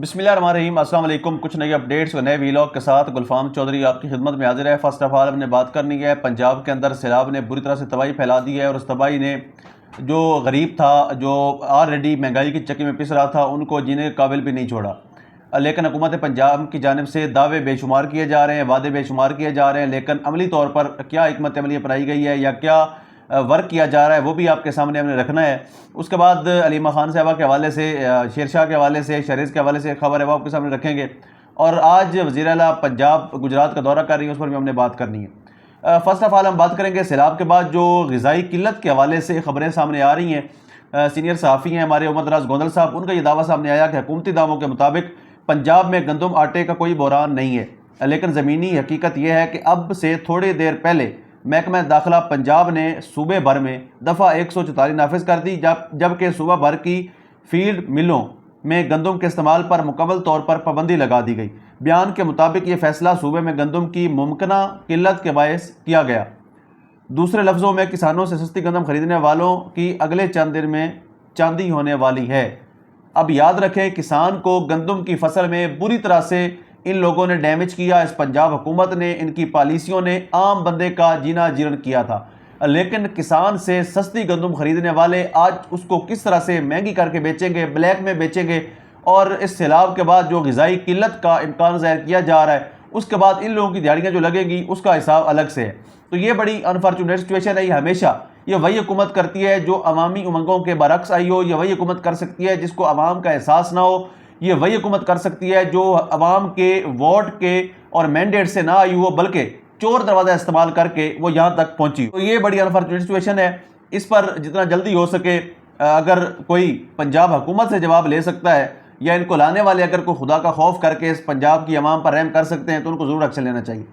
بسم اللہ الرحمن الرحیم۔ السلام علیکم۔ کچھ نئی اپڈیٹس و نئے ویلاگ کے ساتھ گلفام چودھری آپ کی خدمت میں حاضر ہے۔ فرسٹ آف آل ہم نے بات کرنی ہے پنجاب کے اندر سیلاب نے بری طرح سے تباہی پھیلا دی ہے، اور اس تباہی نے جو غریب تھا، جو آلریڈی مہنگائی کی چکی میں پس رہا تھا، ان کو جینے کے قابل بھی نہیں چھوڑا۔ لیکن حکومت پنجاب کی جانب سے دعوے بے شمار کیے جا رہے ہیں، وعدے بے شمار کیے جا رہے ہیں، لیکن عملی طور پر کیا حکمت عملی اپنائی گئی ہے یا کیا ورک کیا جا رہا ہے وہ بھی آپ کے سامنے ہم نے رکھنا ہے۔ اس کے بعد علیمہ خان صاحبہ کے حوالے سے، شیر شاہ کے حوالے سے، شہریز کے حوالے سے خبر ہے وہ آپ کے سامنے رکھیں گے، اور آج وزیر اعلیٰ پنجاب گجرات کا دورہ کر رہی ہے، اس پر بھی ہم نے بات کرنی ہے۔ فرسٹ آف آل ہم بات کریں گے سیلاب کے بعد جو غذائی قلت کے حوالے سے خبریں سامنے آ رہی ہیں۔ سینئر صحافی ہیں ہمارے محمد راز گوندل صاحب، ان کا یہ دعویٰ سامنے آیا کہ حکومتی دعووں کے مطابق پنجاب میں گندم آٹے کا کوئی بحران نہیں ہے، لیکن زمینی حقیقت یہ ہے کہ اب سے تھوڑی دیر پہلے محکمہ داخلہ پنجاب نے صوبے بھر میں دفعہ 144 نافذ کر دی، جبکہ صوبہ بھر کی فیلڈ ملوں میں گندم کے استعمال پر مکمل طور پر پابندی لگا دی گئی۔ بیان کے مطابق یہ فیصلہ صوبے میں گندم کی ممکنہ قلت کے باعث کیا گیا۔ دوسرے لفظوں میں کسانوں سے سستی گندم خریدنے والوں کی اگلے چند دن میں چاندی ہونے والی ہے۔ اب یاد رکھیں، کسان کو گندم کی فصل میں بری طرح سے ان لوگوں نے ڈیمیج کیا، اس پنجاب حکومت نے، ان کی پالیسیوں نے عام بندے کا جینا جیرن کیا تھا، لیکن کسان سے سستی گندم خریدنے والے آج اس کو کس طرح سے مہنگی کر کے بیچیں گے، بلیک میں بیچیں گے، اور اس سیلاب کے بعد جو غذائی قلت کا امکان ظاہر کیا جا رہا ہے، اس کے بعد ان لوگوں کی دیہڑیاں جو لگیں گی اس کا حساب الگ سے ہے۔ تو یہ بڑی انفارچونیٹ سچویشن ہے۔ یہ ہمیشہ وہی حکومت کرتی ہے جو عوامی امنگوں کے برعکس آئی ہو، یہ وہی حکومت کر سکتی ہے جس کو عوام کا احساس نہ ہو، یہ وہی حکومت کر سکتی ہے جو عوام کے ووٹ کے اور مینڈیٹ سے نہ آئی ہو، بلکہ چور دروازہ استعمال کر کے وہ یہاں تک پہنچی۔ تو یہ بڑی انفارچونیٹ سچویشن ہے، اس پر جتنا جلدی ہو سکے اگر کوئی پنجاب حکومت سے جواب لے سکتا ہے، یا ان کو لانے والے اگر کوئی خدا کا خوف کر کے اس پنجاب کی عوام پر رحم کر سکتے ہیں، تو ان کو ضرور ایکشن لینا چاہیے۔